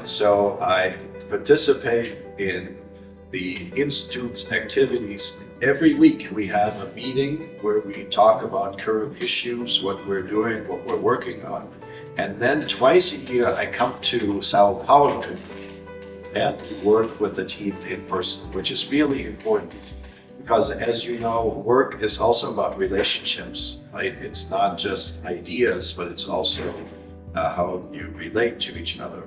so I participate in the Institute's activities. Every week we have a meeting where we talk about current issues, what we're doing, what we're working on. And then twice a year I come to Sao Paulo and work with the team in person, which is really important. Because as you know, work is also about relationships, right? It's not just ideas, but it's also how you relate to each other.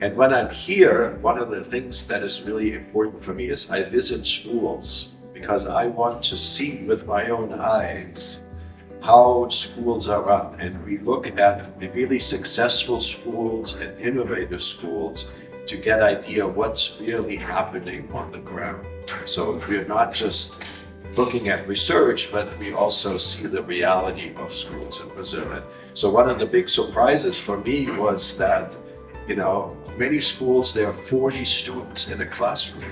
And when I'm here, one of the things that is really important for me is I visit schools, because I want to see with my own eyes how schools are run. And we look at the really successful schools and innovative schools to get an idea what's really happening on the ground. So we're not just looking at research, but we also see the reality of schools in Brazil. And so one of the big surprises for me was that, many schools, there are 40 students in a classroom,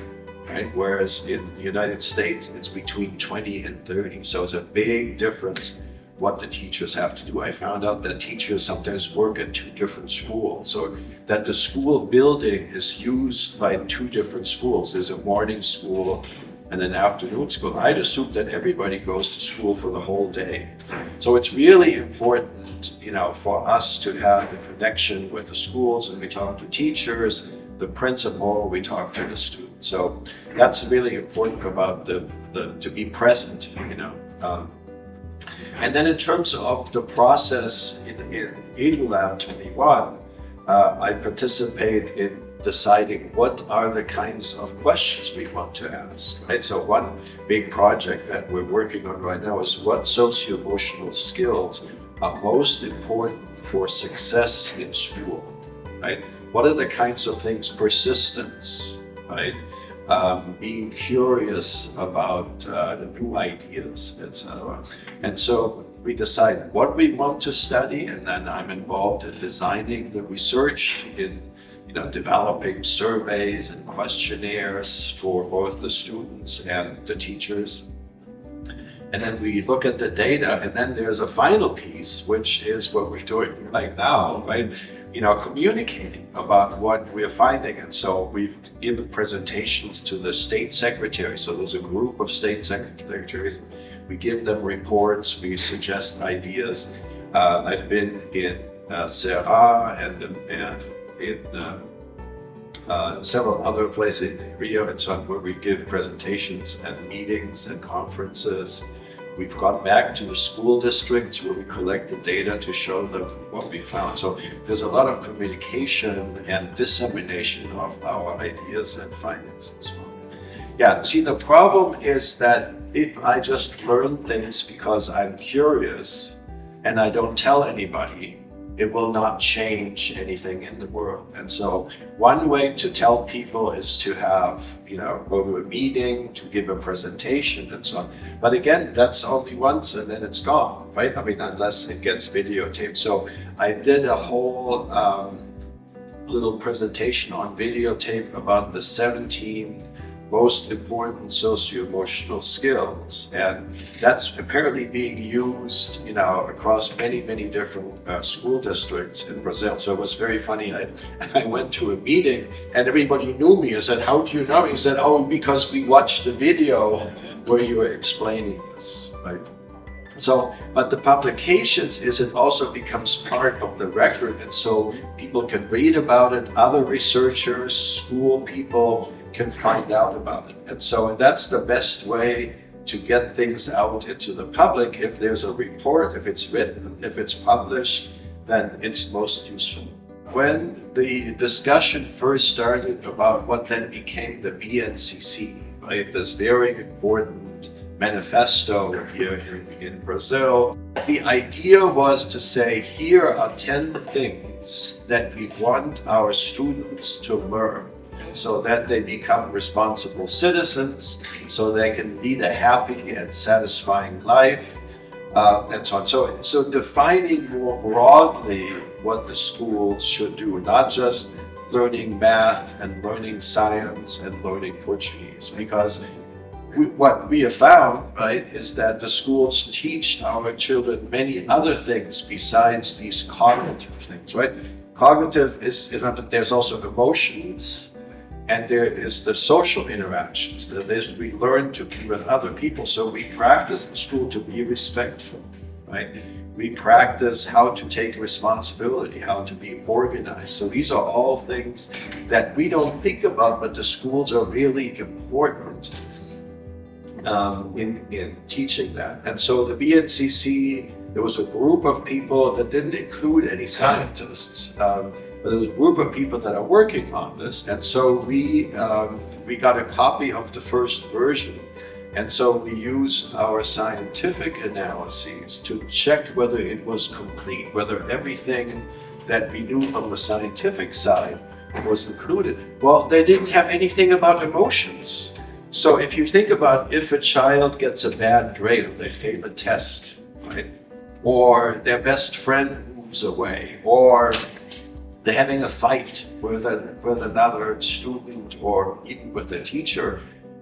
right? Whereas in the United States, it's between 20 and 30. So it's a big difference what the teachers have to do. I found out that teachers sometimes work at 2 different schools, so that the school building is used by 2 different schools. There's a morning school and an afternoon school. I'd assume that everybody goes to school for the whole day. So it's really important, for us to have a connection with the schools, and we talk to teachers, the principal, we talk to the students. So that's really important about to be present, And then in terms of the process in eduLab21, I participate in deciding what are the kinds of questions we want to ask, right? So one big project that we're working on right now is what socio-emotional skills are most important for success in school, right? What are the kinds of things, persistence, right? Being curious about new ideas, etc. And so we decide what we want to study, and then I'm involved in designing the research, in developing surveys and questionnaires for both the students and the teachers. And then we look at the data, and then there's a final piece, which is what we're doing right now, right? Communicating about what we're finding. And so we've given presentations to the state secretary. So there's a group of state secretaries. We give them reports, we suggest ideas. I've been in Ceará and in several other places in Rio and so on, where we give presentations and meetings and conferences. We've gone back to the school districts where we collect the data to show them what we found. So there's a lot of communication and dissemination of our ideas and findings and so on. Yeah, see, the problem is that if I just learn things because I'm curious and I don't tell anybody, it will not change anything in the world. And so one way to tell people is to have, go to a meeting, to give a presentation and so on. But again, that's only once and then it's gone, right? Unless it gets videotaped. So I did a whole little presentation on videotape about the 17 most important socio-emotional skills, and that's apparently being used, across many, many different school districts in Brazil. So it was very funny. I went to a meeting and everybody knew me. I said, "How do you know?" He said, "Oh, because we watched the video where you were explaining this." Right? So, but the publications it also becomes part of the record, and so people can read about it. Other researchers, school people can find out about it. And so that's the best way to get things out into the public. If there's a report, if it's written, if it's published, then it's most useful. When the discussion first started about what then became the BNCC, right, this very important manifesto here in Brazil, the idea was to say, here are 10 things that we want our students to learn, so that they become responsible citizens, so they can lead a happy and satisfying life, and so on. So defining more broadly what the schools should do, not just learning math and learning science and learning Portuguese, because what we have found, right, is that the schools teach our children many other things besides these cognitive things, right? cognitive is but there's also emotions, and there is the social interactions. That is, we learn to be with other people. So we practice in school to be respectful, right? We practice how to take responsibility, how to be organized. So these are all things that we don't think about, but the schools are really important in teaching that. And so the BNCC, there was a group of people that didn't include any scientists, but there was a group of people that are working on this. And so we got a copy of the first version. And so we used our scientific analyses to check whether it was complete, whether everything that we knew from the scientific side was included. Well, they didn't have anything about emotions. So if you think about if a child gets a bad grade or they fail a test, right? Or their best friend moves away, or they're having a fight with another student or even with a teacher,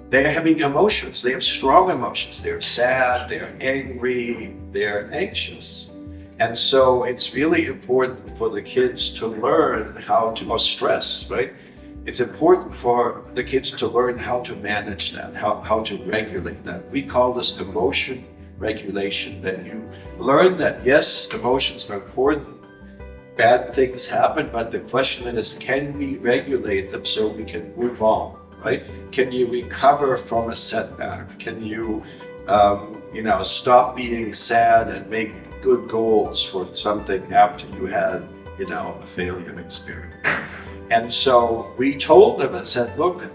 they're having emotions. They have strong emotions. They're sad, they're angry, they're anxious. And so it's really important for the kids to learn how to, or stress, right? It's important for the kids to learn how to manage that, how to regulate that. We call this emotion regulation, that you learn that, yes, emotions are important, bad things happen, but the question is, can we regulate them so we can move on, right? Can you recover from a setback? Can you, stop being sad and make good goals for something after you had, a failure experience? And so we told them and said, look,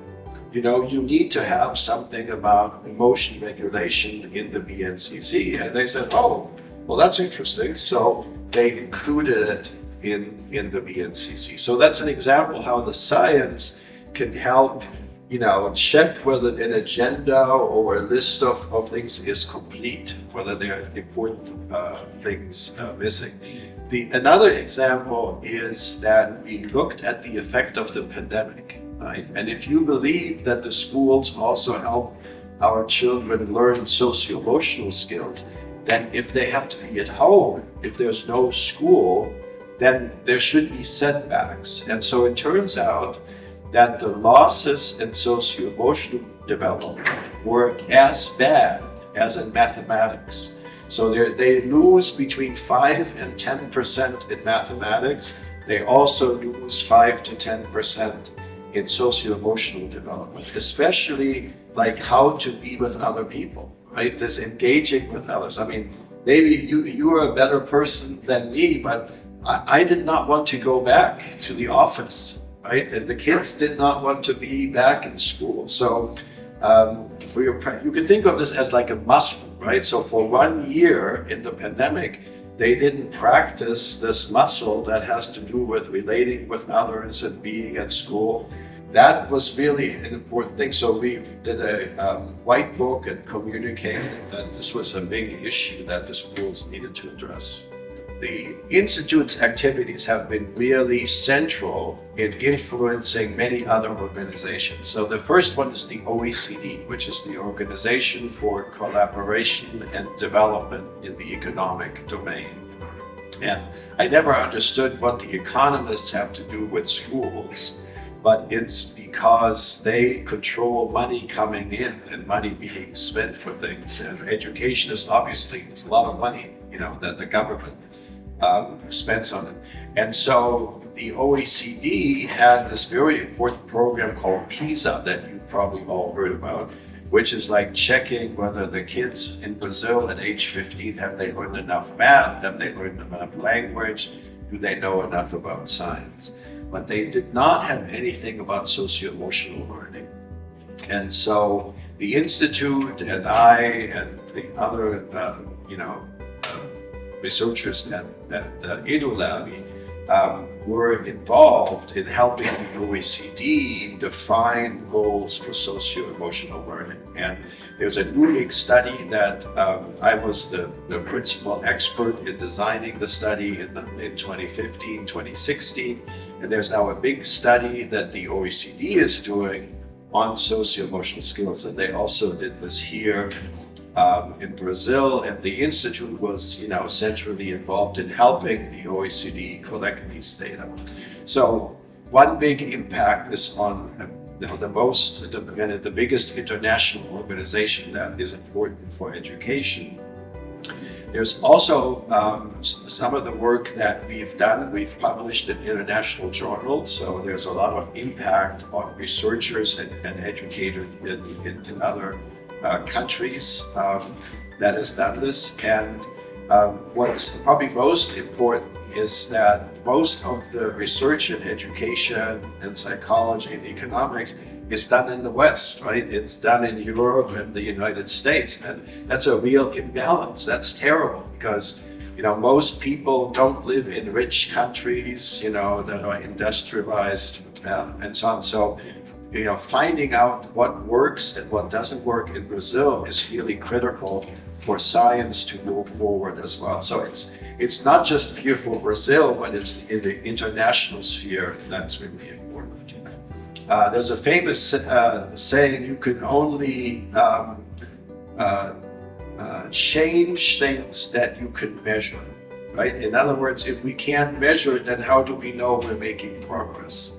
you need to have something about emotion regulation in the BNCC. And they said, oh, well, that's interesting. So they included it in the BNCC. So that's an example how the science can help, check whether an agenda or a list of things is complete, whether there are important things missing. Another example is that we looked at the effect of the pandemic, right? And if you believe that the schools also help our children learn socio-emotional skills, then if they have to be at home, if there's no school, then there should be setbacks. And so it turns out that the losses in socio-emotional development were as bad as in mathematics. So they lose between 5 and 10% in mathematics. They also lose 5 to 10% in socio-emotional development, especially like how to be with other people, right? This engaging with others. I mean, maybe you are a better person than me, but I did not want to go back to the office, right? And the kids did not want to be back in school. So you can think of this as like a muscle, right? So for 1 year in the pandemic, they didn't practice this muscle that has to do with relating with others and being at school. That was really an important thing. So we did a white book and communicated that this was a big issue that the schools needed to address. The Institute's activities have been really central in influencing many other organizations. So the first one is the OECD, which is the Organization for Collaboration and Development in the Economic Domain. And I never understood what the economists have to do with schools, but it's because they control money coming in and money being spent for things. And education is obviously, there's a lot of money, that the government spends on it. And so the OECD had this very important program called PISA that you probably all heard about, which is like checking whether the kids in Brazil at age 15, have they learned enough math? Have they learned enough language? Do they know enough about science? But they did not have anything about socio-emotional learning. And so the Institute and I and the other, researchers at eduLab were involved in helping the OECD define goals for socio-emotional learning. And there's a new big study that I was the principal expert in designing the study in 2015, 2016. And there's now a big study that the OECD is doing on socio-emotional skills. And they also did this here in Brazil, and the Institute was, centrally involved in helping the OECD collect these data. So one big impact is on the biggest international organization that is important for education. There's also some of the work that we've done. We've published in international journals, so there's a lot of impact on researchers and educators in other countries that has done this. And what's probably most important is that most of the research in education and psychology and economics is done in the West, right? It's done in Europe and the United States. And that's a real imbalance. That's terrible because, most people don't live in rich countries, that are industrialized and so on. So, finding out what works and what doesn't work in Brazil is really critical for science to move forward as well. So it's not just here for Brazil, but it's in the international sphere that's really important. There's a famous saying, you can only change things that you can measure, right? In other words, if we can't measure it, then how do we know we're making progress?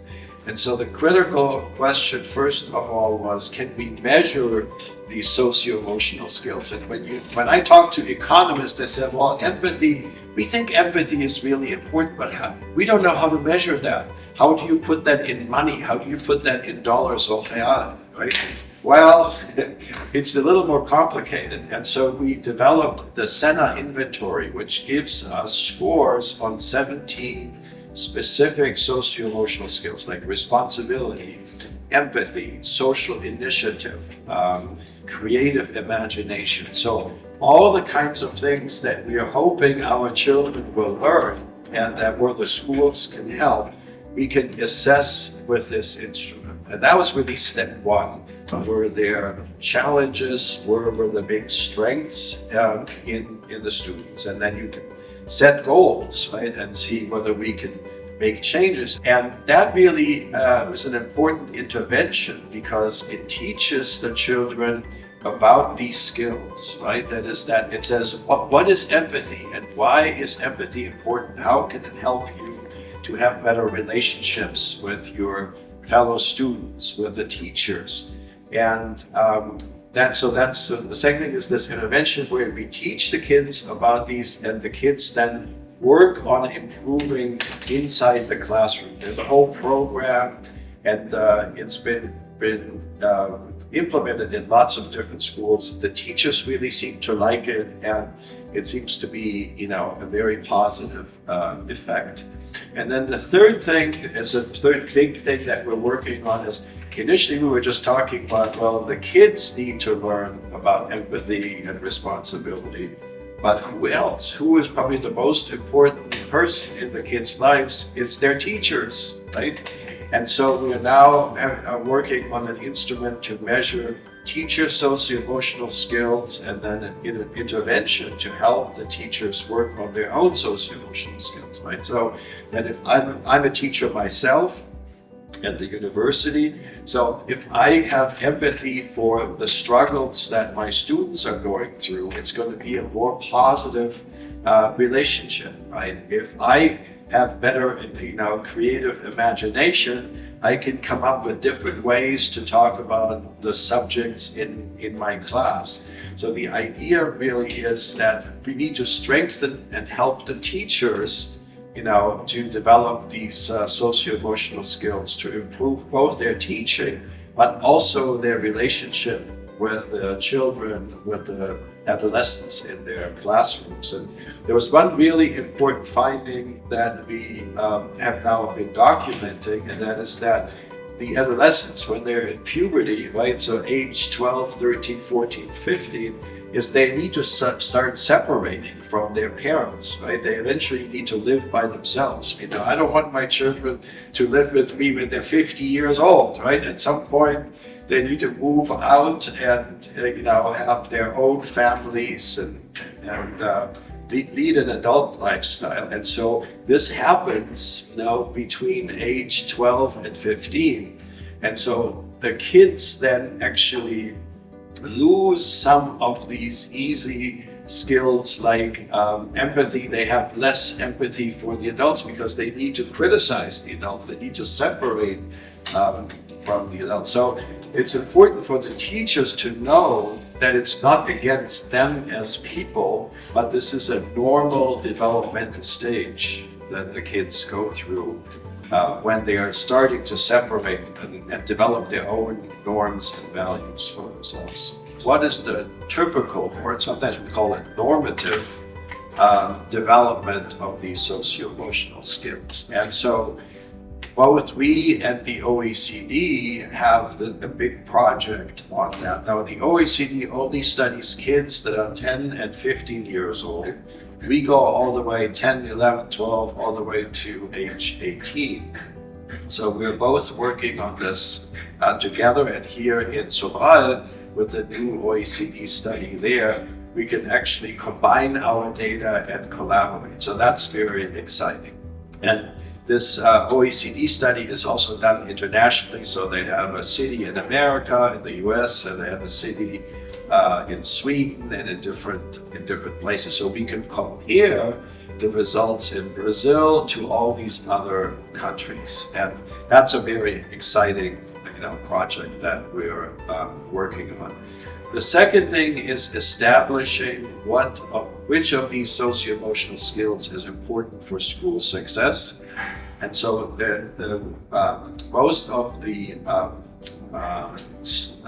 And so the critical question, first of all, was, can we measure these socio-emotional skills? And when I talk to economists, they said, well, empathy, we think empathy is really important, but we don't know how to measure that. How do you put that in money? How do you put that in dollars or real, right? Well, it's a little more complicated. And so we developed the Senna inventory, which gives us scores on 17 specific socio-emotional skills like responsibility, empathy, social initiative, creative imagination. So all the kinds of things that we are hoping our children will learn and that where the schools can help, we can assess with this instrument. And that was really step one. Were there challenges? Were the big strengths in the students? And then you can set goals, right? And see whether we can make changes. And that really is an important intervention because it teaches the children about these skills, right? That is that it says, what is empathy and why is empathy important? How can it help you to have better relationships with your fellow students, with the teachers? And that's the second thing is this intervention where we teach the kids about these and the kids then work on improving inside the classroom. There's a whole program and it's been implemented in lots of different schools. The teachers really seem to like it and it seems to be, a very positive effect. And then the third thing is a third big thing that we're working on is initially we were just talking about, well, the kids need to learn about empathy and responsibility, but who else? Who is probably the most important person in the kids' lives? It's their teachers, right? And so we are now working on an instrument to measure teacher socio-emotional skills and then an intervention to help the teachers work on their own socio-emotional skills, right? So that if I'm a teacher myself at the university, so if I have empathy for the struggles that my students are going through, it's going to be a more positive relationship, right? If I have better, creative imagination, I can come up with different ways to talk about the subjects in my class. So the idea really is that we need to strengthen and help the teachers, to develop these socio-emotional skills to improve both their teaching, but also their relationship with the children, with the adolescents in their classrooms. And there was one really important finding that we have now been documenting, and that is that the adolescents, when they're in puberty, right, so age 12, 13, 14, 15, is they need to start separating from their parents, right? They eventually need to live by themselves. I don't want my children to live with me when they're 50 years old, right? At some point, they need to move out and have their own families and lead an adult lifestyle. And so this happens between age 12 and 15. And so the kids then actually lose some of these easy skills like empathy. They have less empathy for the adults because they need to criticize the adults. They need to separate from the adults. So it's important for the teachers to know that it's not against them as people, but this is a normal developmental stage that the kids go through when they are starting to separate and develop their own norms and values for themselves. What is the typical, or sometimes we call it normative, development of these socio-emotional skills? And so both we and the OECD have a big project on that. Now, the OECD only studies kids that are 10 and 15 years old. We go all the way 10, 11, 12, all the way to age 18. So we're both working on this together, and here in Sobral, with the new OECD study there, we can actually combine our data and collaborate. So that's very exciting. And this OECD study is also done internationally. So they have a city in America, in the US, and they have a city in Sweden and in different places. So we can compare the results in Brazil to all these other countries. And that's a very exciting project that we're working on. The second thing is establishing which of these socio-emotional skills is important for school success. And so most of the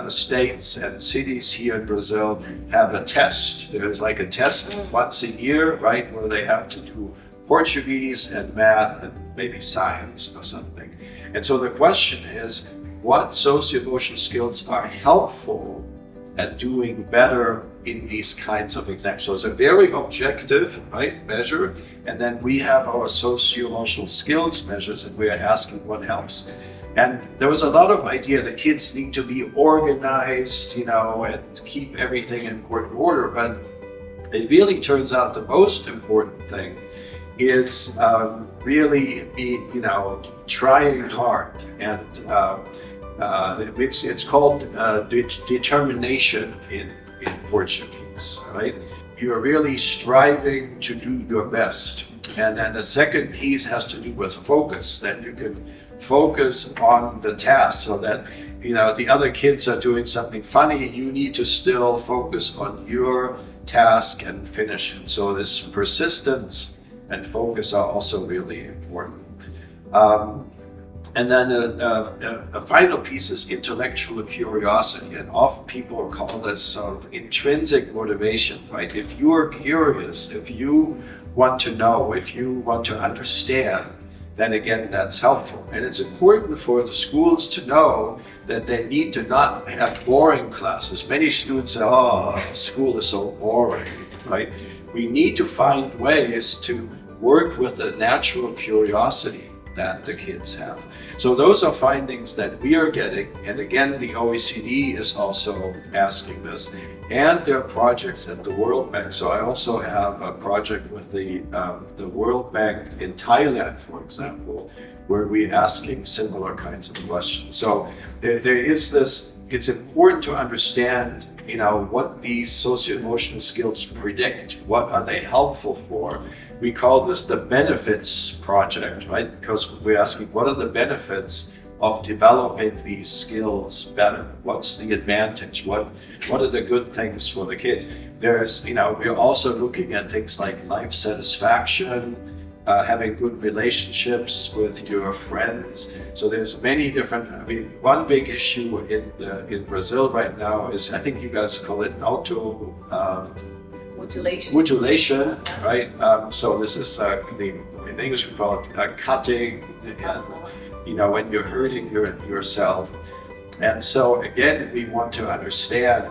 states and cities here in Brazil have a test. There's like a test once a year, right, where they have to do Portuguese and math and maybe science or something. And so the question is, what socio-emotional skills are helpful at doing better in these kinds of exams? So it's a very objective, right, measure, and then we have our socio-emotional skills measures, and we are asking what helps. And there was a lot of idea that kids need to be organized, and keep everything in order, but it really turns out the most important thing is really be, trying hard, and it's called determination in Portuguese, right? You're really striving to do your best. And then the second piece has to do with focus, that you can focus on the task so that, the other kids are doing something funny, you need to still focus on your task and finish it. So this persistence and focus are also really important. And then a final piece is intellectual curiosity, and often people call this sort of intrinsic motivation, right? If you are curious, if you want to know, if you want to understand, then again, that's helpful. And it's important for the schools to know that they need to not have boring classes. Many students say, school is so boring, right? We need to find ways to work with the natural curiosity that the kids have. So those are findings that we are getting, and again, the OECD is also asking this, and there are projects at the World Bank. So I also have a project with the World Bank in Thailand, for example, where we're asking similar kinds of questions. So there is this, it's important to understand, what these socio-emotional skills predict, what are they helpful for. We call this the benefits project, right? Because we're asking, what are the benefits of developing these skills better? What's the advantage? What are the good things for the kids? There's, we're also looking at things like life satisfaction, having good relationships with your friends. So there's many different, one big issue in Brazil right now is, I think you guys call it mutilation, right? So this is in English we call it cutting, and when you're hurting yourself. And so again, we want to understand,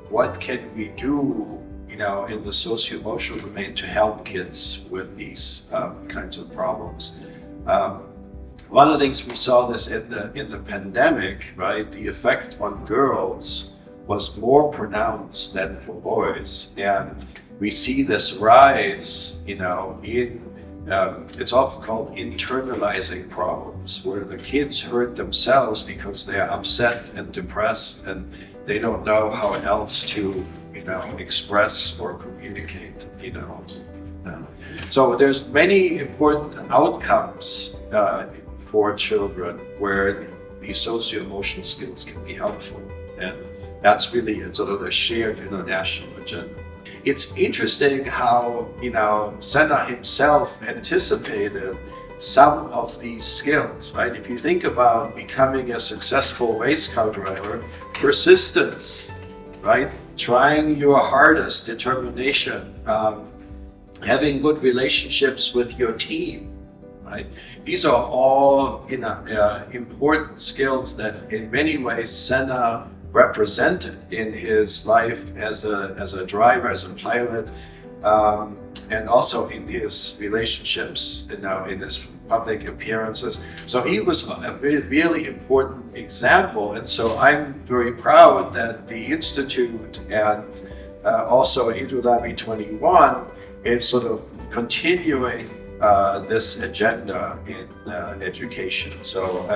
what can we do, in the socio-emotional domain to help kids with these kinds of problems. One of the things we saw this in the pandemic, right? The effect on girls was more pronounced than for boys, and we see this rise, it's often called internalizing problems, where the kids hurt themselves because they are upset and depressed, and they don't know how else to, express or communicate, So there's many important outcomes for children where these socio-emotional skills can be helpful. And that's really sort of a shared international agenda. It's interesting how, Senna himself anticipated some of these skills, right? If you think about becoming a successful race car driver, persistence, right? Trying your hardest, determination, having good relationships with your team, right? These are all important skills that in many ways Senna represented in his life as a driver, as a pilot, and also in his relationships, in his public appearances. So he was a really important example, and so I'm very proud that the Institute and also eduLab21 is sort of continuing this agenda in education. So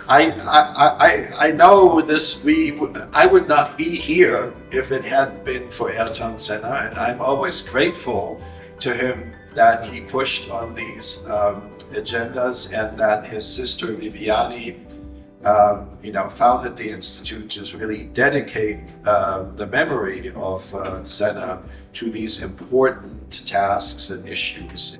I know this. I would not be here if it hadn't been for Ayrton Senna, and I'm always grateful to him that he pushed on these agendas, and that his sister Viviani, founded the Institute to really dedicate the memory of Senna to these important tasks and issues.